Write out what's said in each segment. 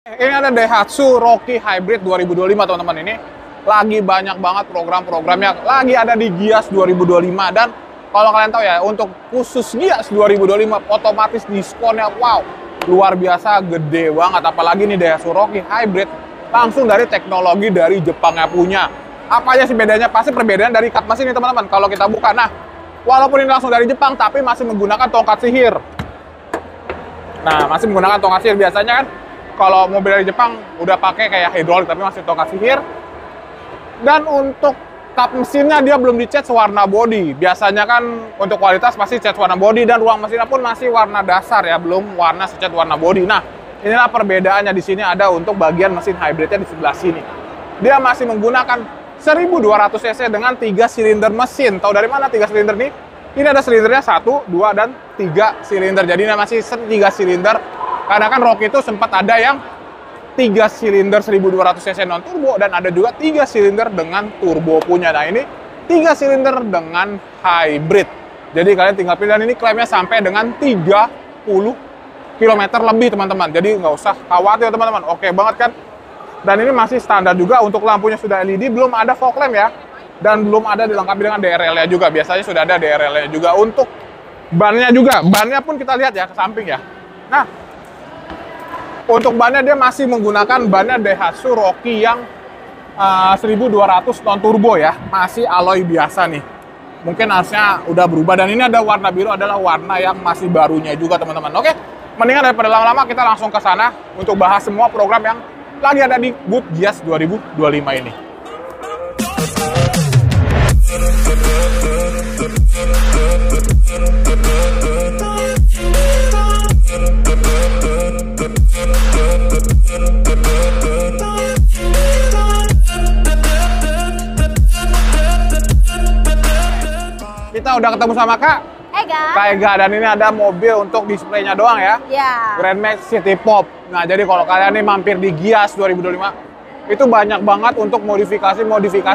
Ini ada Daihatsu Rocky Hybrid 2025 teman-teman. Ini lagi banyak banget program-programnya, lagi ada di Gias 2025. Dan kalau kalian tahu ya, untuk khusus Gias 2025 otomatis diskonnya wow, luar biasa gede banget. Apalagi nih Daihatsu Rocky Hybrid langsung dari teknologi dari Jepangnya punya. Apa aja sih bedanya? Pasti perbedaan dari cut mesin ini teman-teman. Kalau kita buka, nah walaupun ini langsung dari Jepang tapi masih menggunakan tongkat sihir. Nah, masih menggunakan tongkat sihir. Biasanya kan kalau mobil dari Jepang udah pakai kayak hidrolik tapi masih tongkat sihir. Dan untuk kap mesinnya dia belum dicat warna body. Biasanya kan untuk kualitas pasti cat warna body, dan ruang mesinnya pun masih warna dasar ya, belum warna secat warna body. Nah, inilah perbedaannya di sini ada untuk bagian mesin hybridnya di sebelah sini. Dia masih menggunakan 1200 cc dengan 3 silinder mesin. Tahu dari mana 3 silinder nih? Ini ada silindernya 1, 2, dan 3 silinder. Jadi ini masih 3 silinder. Karena kan Rocky itu sempat ada yang 3 silinder 1200 cc non turbo dan ada juga 3 silinder dengan turbo punya. Nah, ini 3 silinder dengan hybrid. Jadi kalian tinggal pilih, dan ini klaimnya sampai dengan 30 km lebih teman-teman. Jadi nggak usah khawatir teman-teman. Oke banget kan? Dan ini masih standar juga, untuk lampunya sudah LED, belum ada fog lamp ya. Dan belum ada dilengkapi dengan DRL-nya juga. Biasanya sudah ada DRL-nya juga. Untuk bannya juga, bannya pun kita lihat ya ke samping ya. Nah, untuk bannya dia masih menggunakan bannya Daihatsu Rocky yang 1200 non turbo ya, masih alloy biasa nih. Mungkin harusnya udah berubah, dan ini ada warna biru adalah warna yang masih barunya juga teman-teman. Oke, mendingan daripada lama-lama kita langsung ke sana untuk bahas semua program yang lagi ada di booth Gias 2025 ini. Kita udah ketemu sama Kak Ega, dan ini ada mobil untuk displaynya doang ya. Iya. Grand Max City Pop. Nah, jadi kalau kalian nih mampir di Gias 2025, itu banyak banget untuk modifikasi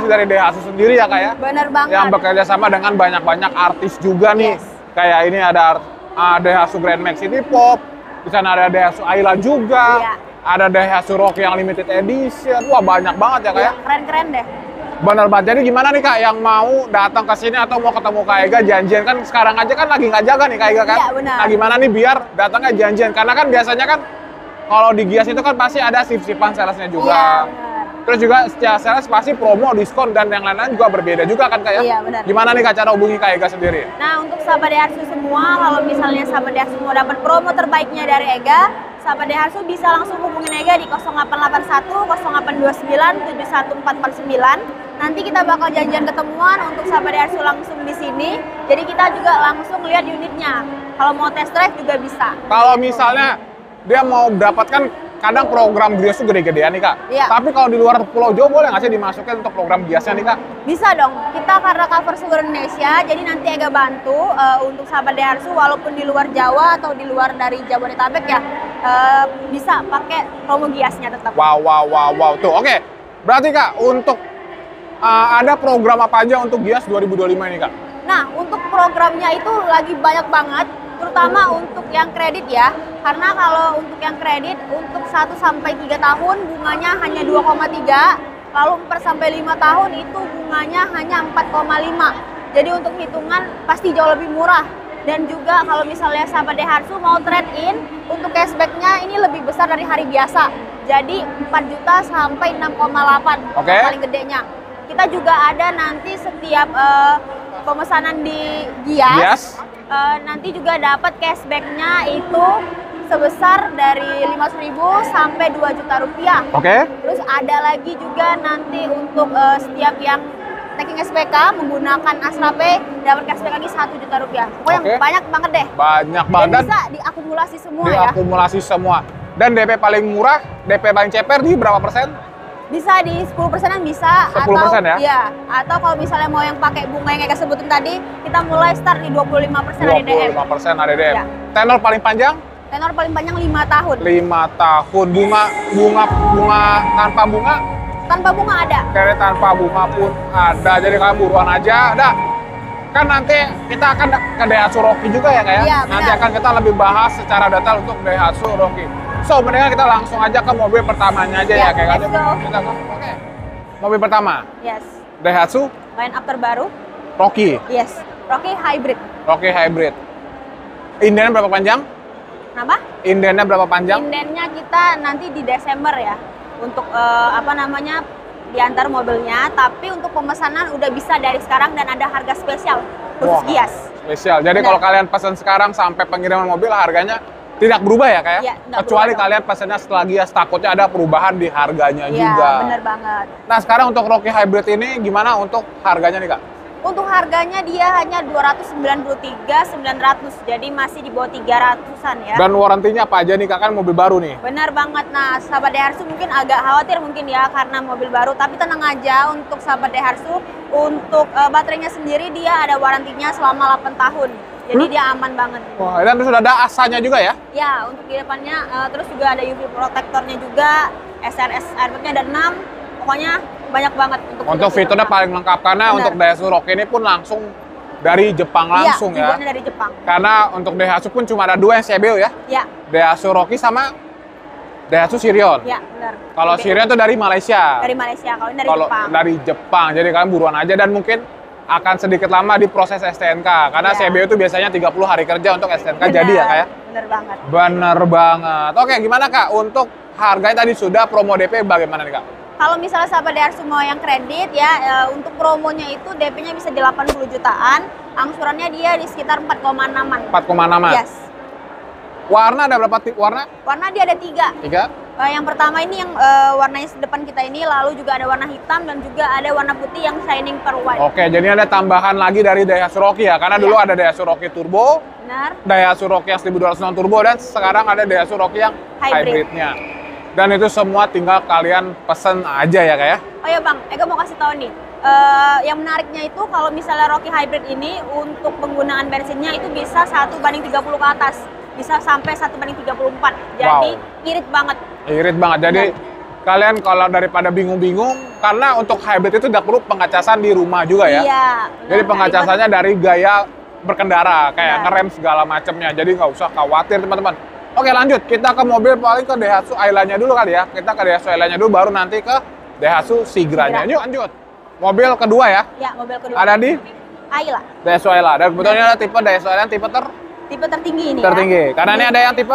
dari Daihatsu sendiri ya Kak ya. Bener banget. Yang bekerja sama dengan banyak-banyak artis juga nih. Yes. Kayak ini ada Daihatsu Grand Max City Pop, di sana ada Daihatsu Ayla juga. Iya. Ada Daihatsu Rocky yang limited edition. Wah, banyak banget ya Kak ya. Keren-keren deh. Bener banget. Jadi gimana nih Kak, yang mau datang ke sini atau mau ketemu Kak Ega janjian, kan sekarang aja kan lagi nggak jaga nih Kak Ega kan? Iya, benar. Nah, gimana nih biar datangnya janjian? Karena kan biasanya kan kalau di Gias itu kan pasti ada sip-sipan salesnya juga. Iya, benar. Terus juga secara sales pasti promo, diskon, dan yang lain-lain juga berbeda juga kan Kak ya? Iya, benar. Gimana nih Kak cara hubungi Kak Ega sendiri? Nah, untuk sahabat Daihatsu semua, kalau misalnya sahabat Daihatsu mau dapat promo terbaiknya dari Ega, sahabat Daihatsu bisa langsung hubungin Ega di 0881 0829 71449. Nanti kita bakal janjian ketemuan untuk sahabat Daihatsu langsung di sini. Jadi kita juga langsung lihat unitnya. Kalau mau test drive juga bisa. Kalau misalnya dia mau dapatkan, kadang program Gias itu gede-gedean nih Kak. Iya. Tapi kalau di luar Pulau Jawa boleh nggak sih dimasukin untuk program Giasnya nih Kak? Bisa dong. Kita karena cover seluruh Indonesia, jadi nanti Ega bantu untuk sahabat Daihatsu walaupun di luar Jawa atau di luar dari Jabodetabek ya, bisa pakai promo Giasnya tetap. Wow. Tuh, oke. Berarti Kak, untuk ada program apa aja untuk Gias 2025 ini Kak? Nah, untuk programnya itu lagi banyak banget, terutama untuk yang kredit ya. Karena kalau untuk yang kredit, untuk 1-3 tahun bunganya hanya 2,3, lalu 4-5 tahun itu bunganya hanya 4,5. Jadi untuk hitungan pasti jauh lebih murah. Dan juga kalau misalnya sahabat Daihatsu mau trade in, untuk cashbacknya ini lebih besar dari hari biasa. Jadi 4 juta sampai 6,8 Oke. paling gedenya. Kita juga ada nanti setiap pemesanan di Gias, nanti juga dapat cashbacknya itu sebesar dari 500.000 sampai 2 juta rupiah. Oke. Terus ada lagi juga nanti untuk setiap yang taking SPK menggunakan Astra Pay dapat cashback lagi 1 juta rupiah. Pokoknya Oke. banyak banget deh. Banyak Dan banget. bisa diakumulasi semua ya. Diakumulasi semua. Dan DP paling murah, DP paling ceper di berapa persen? Bisa di 10%-an bisa. 10% atau, ya? Iya. Atau kalau misalnya mau yang pakai bunga yang Eka sebutin tadi, kita mulai start di 25% ADDM. 25% ADDM. Ya. Tenor paling panjang? Tenor paling panjang 5 tahun. 5 tahun. Bunga tanpa bunga? Tanpa bunga ada. Kredit tanpa bunga pun ada. Jadi kalian buruan aja. Dah. Kan nanti kita akan ke Daihatsu Rocky juga ya Kak ya? Iya, Nanti benar. akan kita lebih bahas secara detail untuk Daihatsu Rocky. So, mendingan kita langsung aja ke mobil pertamanya aja ya, kayak let's go. Kita oke. Mobil pertama, Yes. Daihatsu Line up terbaru. Rocky. Yes. Rocky Hybrid. Rocky Hybrid. Indennya berapa panjang? Kenapa? Indennya berapa panjang? Indennya kita nanti di Desember ya. Untuk apa namanya diantar mobilnya. Tapi untuk pemesanan udah bisa dari sekarang dan ada harga spesial khusus Wah, Gias. Spesial. Jadi Benar. kalau kalian pesan sekarang sampai pengiriman mobil harganya tidak berubah ya kayak? Iya, nggak Kecuali berubah kalian pesannya setelah Gias, takutnya ada perubahan di harganya Iya, juga. bener banget. Nah sekarang untuk Rocky Hybrid ini gimana untuk harganya nih kak? Untuk harganya dia hanya 293.900, jadi masih di bawah 300-an ya. Dan warantinya apa aja nih kak? Kan mobil baru nih. Benar banget. Nah, sahabat Daihatsu mungkin agak khawatir mungkin ya karena mobil baru, tapi tenang aja untuk sahabat Daihatsu, untuk baterainya sendiri dia ada warantinya selama 8 tahun. Jadi dia aman banget. Wah, dan sudah ada asanya juga ya? Ya, untuk di depannya terus juga ada UV protektornya juga, SRS airbagnya ada 6. Pokoknya banyak banget Untuk fiturnya paling lengkap karena Benar. untuk Daihatsu Rocky ini pun langsung dari Jepang langsung Iya, ya. dibuatnya dari Jepang. Karena untuk Daihatsu pun cuma ada 2 yang CBO ya. Ya, Daihatsu Rocky sama Daihatsu Sirion. ya benar. Kalau Sirion tuh dari Malaysia. Dari Malaysia, kalau ini dari Kalau Jepang. dari Jepang. Jadi kalian buruan aja dan mungkin akan sedikit lama di proses STNK karena Iya. CBO itu biasanya 30 hari kerja untuk STNK Benar, jadi ya kayak. Bener banget. Bener banget. Oke, gimana Kak? Untuk harganya tadi sudah promo DP bagaimana nih Kak? Kalau misalnya sahabat Daihatsu mau yang kredit ya, untuk promonya itu DP-nya bisa di 80 jutaan, angsurannya dia di sekitar 4,6-an. 4,6. Yes. Warna ada berapa warna? Warna dia ada 3. 3. Yang pertama ini yang warnanya depan kita ini, lalu juga ada warna hitam dan juga ada warna putih yang shining pearl white. Oke, jadi ada tambahan lagi dari Daihatsu Rocky ya. Karena dulu Iya. ada Daihatsu Rocky Turbo, Benar. Daihatsu Rocky yang 1200 non turbo dan sekarang ada Daihatsu Rocky yang Hybrid. hybridnya. Dan itu semua tinggal kalian pesen aja ya kayak. Oh ya Bang, Ega mau kasih tahu nih. Yang menariknya itu kalau misalnya Rocky Hybrid ini untuk penggunaan bensinnya itu bisa 1:30 ke atas. Bisa sampai 1:34. Jadi irit banget. Irit banget. Jadi kalian kalau daripada bingung-bingung karena untuk hybrid itu tidak perlu pengecasan di rumah juga ya. Iya. Jadi benar. pengecasannya dari gaya berkendara kayak Benar. ngerem segala macamnya. Jadi nggak usah khawatir teman-teman. Oke lanjut, kita ke mobil paling ke Daihatsu Ayla-nya dulu kali ya. Kita ke Daihatsu Ayla-nya dulu, baru nanti ke Daihatsu Sigra-nya. Yuk lanjut. Mobil kedua ya, Ya, mobil kedua. ada di Ayla. Daihatsu Ayla. Dan kebetulan ada tipe Daihatsu Ayla yang tipe Tipe tertinggi ini tertinggi. ya. Karena ini ada yang tipe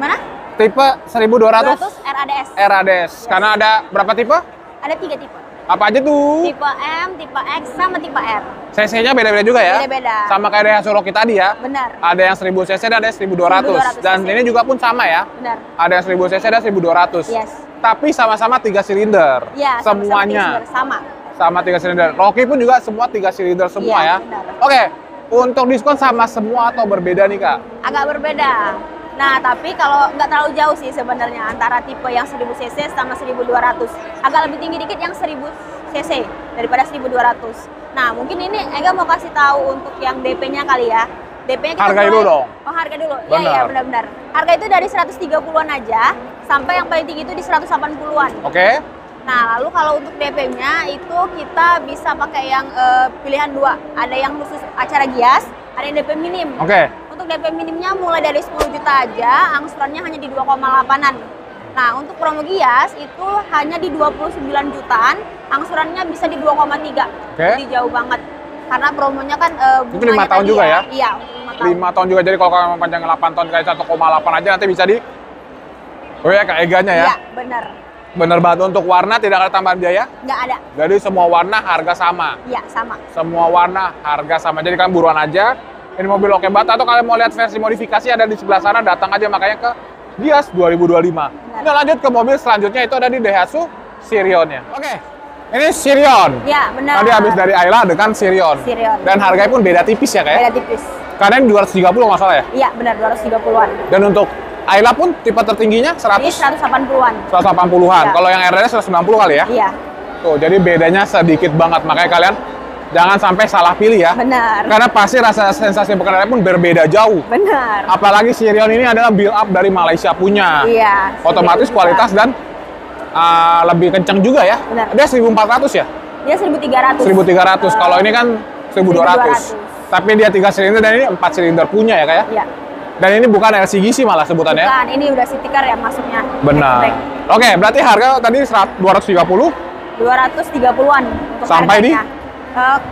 Mana? tipe 1200 200 RADS. RADS. Karena ada berapa tipe? Ada 3 tipe. Apa aja tuh? Tipe M, tipe X, sama tipe R. CC-nya beda-beda juga ya? Beda-beda. Sama kayak Daihatsu Rocky tadi ya? Benar. Ada yang 1000 cc dan ada yang 1200. 1200 Dan cc. ini juga pun sama ya? Benar. Ada yang 1000 cc dan 1200. Yes. Tapi sama-sama 3 silinder. Ya, sama-sama Semuanya. tiga silinder, sama. Sama 3 silinder. Rocky pun juga semua 3 silinder semua Iya, ya? benar. Oke. Untuk diskon sama semua atau berbeda nih Kak? Agak berbeda. Nah, tapi kalau nggak terlalu jauh sih sebenarnya antara tipe yang 1000 cc sama 1200. Agak lebih tinggi dikit yang 1000 cc daripada 1200. Nah, mungkin ini Ega mau kasih tahu untuk yang DP-nya kali ya. DP-nya kita Harga dulu dong. Oh, harga dulu. Iya, Benar. iya, benar-benar. Harga itu dari 130-an aja sampai yang paling tinggi itu di 180-an. Oke. Nah, lalu kalau untuk DP-nya itu kita bisa pakai yang pilihan 2. Ada yang khusus acara Gias, ada yang DP minim. Oke. Untuk DP minimnya mulai dari 10 juta aja, angsurannya hanya di 2,8-an. Nah, untuk promo Gias itu hanya di 29 jutaan, angsurannya bisa di 2,3. Oke. Jadi jauh banget. Karena promonya kan Itu 5 tahun tadi juga ya? Iya, untuk 5 tahun. 5 tahun juga. Jadi kalau kalian mau panjang 8 tahun kayak 1,8 aja nanti bisa di ya Kak Eganya ya? Iya, benar. Bener banget. Untuk warna tidak ada tambahan biaya. Nggak ada. Jadi semua warna harga sama. Iya, sama. Semua warna harga sama. Jadi kalian buruan aja. Ini mobil oke banget. Atau kalian mau lihat versi modifikasi ada di sebelah sana, datang aja makanya ke Gias 2025. Nah lanjut ke mobil selanjutnya itu ada di Daihatsu Sirion-nya. Oke. Ini Sirion. Iya, benar. Tadi habis dari Ayla dengan Sirion. Sirion. Dan harganya pun beda tipis ya kayak. Beda tipis. Karena ini 230 nggak salah ya. Iya, benar 230-an. Dan untuk Ayla pun tipe tertingginya 100. Ini 180-an. 180-an. Ya. Kalau yang RDS 190 kali ya. Iya, Tuh, jadi bedanya sedikit banget. Makanya kalian jangan sampai salah pilih ya. benar. Karena pasti rasa sensasi berkendara pun berbeda jauh. Benar. Apalagi Sirion ini adalah build up dari Malaysia punya. Iya. Otomatis juga. kualitas dan lebih kencang juga ya. Benar. Dia 1400 ya? Dia 1300. 1300. Kalau ini kan 1200. 1200. Tapi dia 3 silinder dan ini 4 silinder punya ya kayak. Iya. Dan ini bukan LCGC malah sebutannya. Bukan, ini udah city car ya masuknya. Benar. Hatchback. Oke, berarti harga tadi 230 230-an untuk sampai harganya.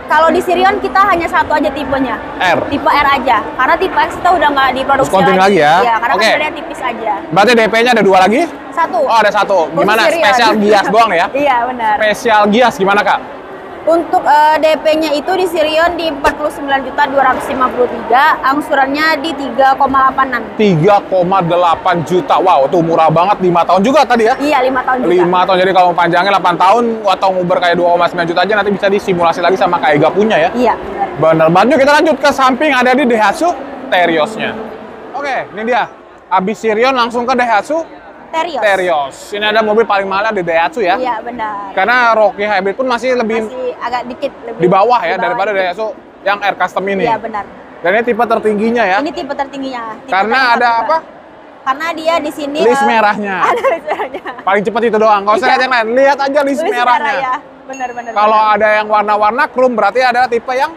Kalau di Sirion kita hanya satu aja tipenya. R. Tipe R aja. Karena tipe X kita udah nggak diproduksi Diskonting lagi ya? Iya, karena Oke. kan bedanya tipis aja. Berarti DP-nya ada 2 lagi? Satu. Oh, ada 1. Gimana? Sirion. Spesial Gias doang nih ya? Iya, benar. Spesial Gias gimana, Kak? Untuk DP-nya itu di Sirion di 49.253, angsurannya di 3,8-an. 3,8 juta. Wow, itu murah banget. 5 tahun juga tadi ya? Iya, 5 tahun juga. 5 tahun. Jadi kalau mau panjangnya 8 tahun atau nguber kayak 2,9 juta aja nanti bisa disimulasi lagi sama kayak Ega punya ya? Iya, benar. Bener banget. Yuk kita lanjut ke samping ada di Daihatsu Terios-nya. Oke, ini dia. Habis Sirion langsung ke Daihatsu Terios. Terios. Ini ada mobil paling mahal di Daihatsu ya. Iya, benar. Karena Rocky Hybrid pun masih lebih Masih agak dikit lebih di bawah ya di bawah daripada dikit. Daihatsu yang Air Custom ini. Iya, benar. Dan ini tipe tertingginya ya. Ini tipe tertingginya. Tipe Karena tertinggi ada juga. apa? Karena dia di sini List merahnya. Ada list merahnya. Paling cepat itu doang. Nggak usah Iya. lihat yang lain. Lihat aja list List merahnya. merah ya. Benar-benar. Kalau ada yang warna-warna chrome berarti ada tipe yang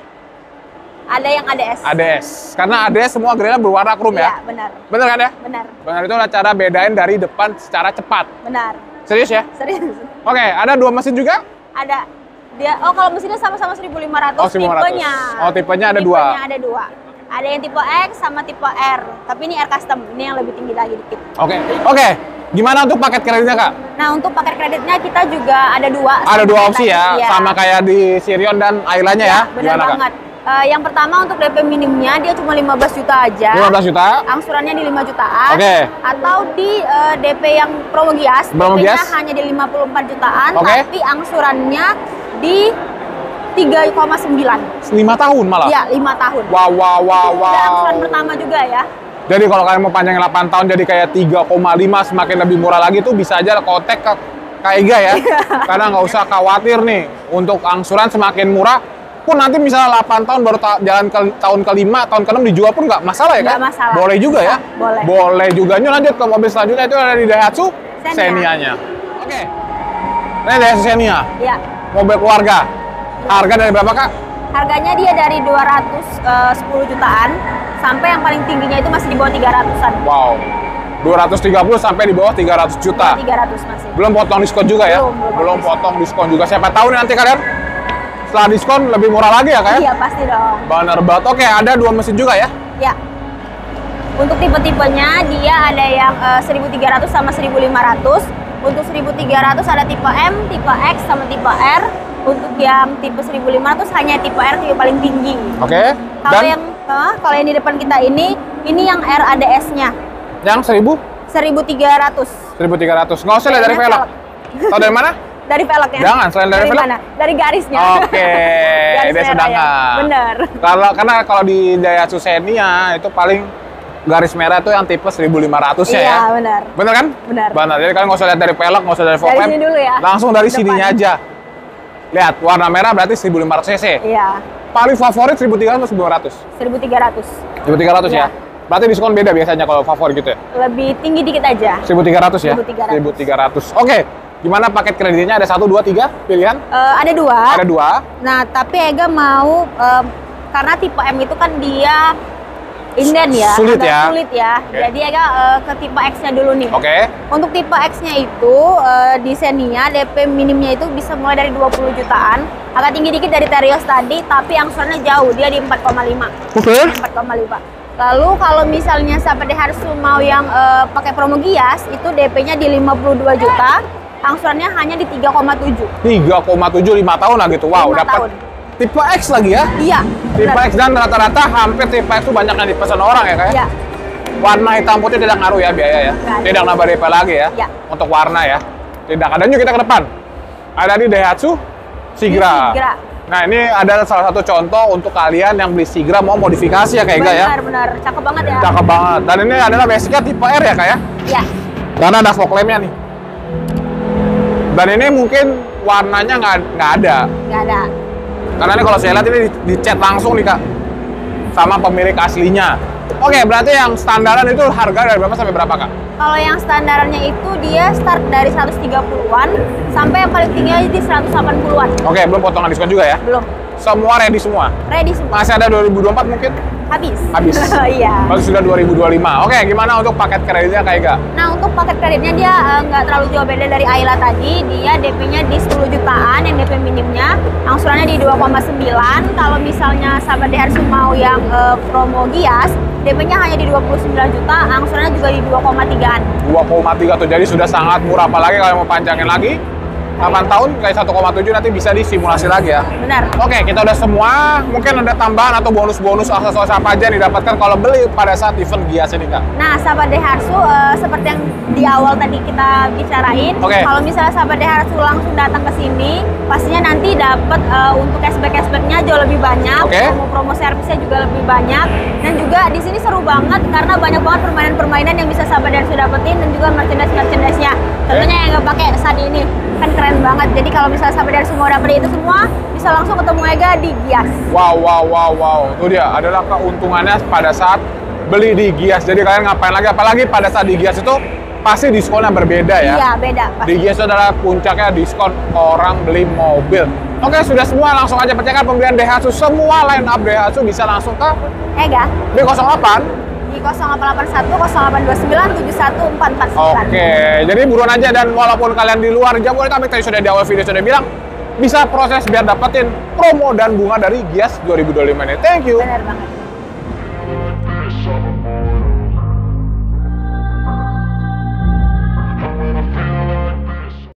ada yang ADS. ADS. Karena ADS semua grillnya berwarna chrome Iya, ya. benar. Bener kan ya? Benar. Benar, itu adalah cara bedain dari depan secara cepat. Benar. Serius ya? Serius. Oke, ada 2 mesin juga? Ada dia kalau mesinnya sama-sama 1.500 Oh, 1.500. tipenya. Oh, tipenya ada 2. Tipenya ada 2. Ada yang tipe X sama tipe R. Tapi ini R custom. Ini yang lebih tinggi lagi dikit. Oke. Oke. Gimana untuk paket kreditnya, Kak? Nah, untuk paket kreditnya kita juga ada 2. Ada 2 opsi ya, Iya. sama kayak di Sirion dan Ayla-nya ya. Benar Gimana, banget. Yang pertama untuk DP minimnya dia cuma 15 juta aja. Kak? 15 juta. Angsurannya di 5 jutaan. Oke. Atau di DP yang promo Gias, Promo DP-nya Gias? hanya di 54 jutaan, Oke. tapi angsurannya di 3,9. 5 tahun malah. Iya, 5 tahun. Wow, wow, wow, Itu udah angsuran wow. pertama juga ya. Jadi kalau kalian mau panjangin 8 tahun jadi kayak 3,5 semakin lebih murah lagi tuh bisa aja kontak ke Kak Ega ya. Karena nggak usah khawatir nih untuk angsuran semakin murah pun nanti misalnya 8 tahun baru jalan ke tahun ke-5, tahun ke-6 dijual pun nggak masalah ya kan? Nggak masalah. Boleh juga ya? Boleh. Boleh juga. Yuk lanjut ke mobil selanjutnya itu ada di Daihatsu Xenia. Xenia-nya. Oke. Ini Daihatsu Xenia, Iya. mobil keluarga. Harga dari berapa, Kak? Harganya dia dari 210 jutaan sampai yang paling tingginya itu masih di bawah 300-an. Wow. 230 sampai di bawah 300 juta. 300 masih. Belum potong diskon juga ya? Belum Potong diskon juga. Siapa tahu nih nanti kalian setelah diskon lebih murah lagi ya, Kak? Iya, pasti dong. Bener banget. Oke, ada 2 mesin juga ya? Ya. Untuk tipe-tipenya dia ada yang 1300 sama 1500. Untuk 1300 ada tipe M, tipe X sama tipe R. Untuk yang tipe 1500 hanya tipe R tipe paling tinggi. Oke. Kalau Dan yang kalau yang di depan kita ini yang R ADS-nya yang 1000? 1300. 1300. Nggak usah lihat dari Kayaknya velg. Tahu dari mana? Dari velgnya. Jangan, selain dari velg. mana? Dari garisnya. Oke, Garis dia merah sedangkan. ya. Bener. Karena kalau di Daihatsu Xenia itu paling garis merah itu yang tipe 1500-nya Iya, ya. benar. Bener kan? Benar. Benar. Jadi kalian nggak usah lihat dari velg, nggak usah dari fog Dari lamp. sini dulu ya. Langsung dari Depan. sininya aja. Lihat, warna merah berarti 1500 cc. Iya, Paling favorit 1300 atau 1500? 1300. 1300 Iya. ya? Berarti diskon beda biasanya kalau favorit gitu ya? Lebih tinggi dikit aja. 1300 ya? 1300. 1300. Oke, gimana paket kreditnya? Ada 1, 2, 3 pilihan? Ada 2. Ada 2. Nah, tapi Ega mau karena tipe M itu kan dia inden ya, Sulit agak ya. sulit ya. Oke. Jadi Ega ke tipe X-nya dulu nih. Oke. Untuk tipe X-nya itu di Xenia DP minimnya itu bisa mulai dari 20 jutaan. Agak tinggi dikit dari Terios tadi, tapi angsurannya jauh, dia di 4,5. Oke. 4,5. Lalu kalau misalnya sampai Daihatsu mau yang pakai promo Gias, itu DP-nya di 52 juta, angsurannya hanya di 3,7. 3,7 5 tahun lah gitu. Wow, 5 dapat tahun. tipe X lagi ya? Iya. Tipe benar. X dan rata-rata hampir tipe X itu banyak yang dipesan orang ya kayak. Iya. Warna hitam putih tidak ngaruh ya biaya ya. Nggak ada. Tidak nambah DP lagi ya. Iya. Untuk warna ya. Tidak. Dan yuk kita ke depan. Ada di Daihatsu Sigra. Sigra. Nah, ini adalah salah satu contoh untuk kalian yang beli Sigra mau modifikasi ya kayak ya. Benar, cakep banget ya. Cakep banget. Dan ini adalah basicnya tipe R ya kayak. Iya. Karena ada fog lamp-nya nih. Dan ini mungkin warnanya nggak ada. Nggak ada. Karena ini kalau saya lihat ini dicat langsung nih Kak. Sama pemilik aslinya. Oke, berarti yang standaran itu harga dari berapa sampai berapa Kak? Kalau yang standarannya itu dia start dari 130-an sampai yang paling tinggi aja di 180-an. Oke, belum potongan diskon juga ya? Belum. semua ready semua. Ready semua. Masih ada 2024 mungkin? Habis. Habis. Iya. Baru sudah 2025. Oke, gimana untuk paket kreditnya Kak Ega? Nah, untuk paket kreditnya dia nggak terlalu jauh beda dari Ayla tadi. Dia DP-nya di 10 jutaan yang DP minimnya. Angsurannya di 2,9. Kalau misalnya sahabat Daihatsu mau yang promo Gias, DP-nya hanya di 29 juta, angsurannya juga di 2,3-an. 2,3 tuh, jadi sudah sangat murah. Apalagi kalau mau panjangin lagi, 8 tahun kayak 1,7 nanti bisa disimulasi lagi ya. Benar. Oke, kita udah semua. Mungkin ada tambahan atau bonus-bonus aksesoris apa aja yang didapatkan kalau beli pada saat event Gias ini Kak? Nah, sahabat Daihatsu seperti yang di awal tadi kita bicarain, Oke. kalau misalnya sahabat Daihatsu langsung datang ke sini, pastinya nanti dapat untuk cashback-cashbacknya jauh lebih banyak, Oke. promo-promo servisnya juga lebih banyak, dan juga di sini seru banget karena banyak banget permainan-permainan yang bisa sahabat Daihatsu dapetin dan juga merchandise-merchandise-nya. Tentunya yang nggak pakai saat ini kan keren banget. Jadi kalau misalnya sahabat Daihatsu mau dapet itu semua, bisa langsung ketemu Ega di Gias. Wow. Itu dia adalah keuntungannya pada saat beli di Gias. Jadi kalian ngapain lagi? Apalagi pada saat di Gias itu pasti diskonnya berbeda ya. Iya, beda. Pak. Di Gias itu adalah puncaknya diskon orang beli mobil. Oke, sudah semua. Langsung aja percayakan pembelian Daihatsu. Semua line up Daihatsu bisa langsung ke Ega B08. di 0881 0829 71449. Oke, jadi buruan aja. Dan walaupun kalian di luar Jabodetabek, tadi sudah di awal video sudah bilang, bisa proses biar dapetin promo dan bunga dari Gias 2025 ini. Thank you. Benar banget.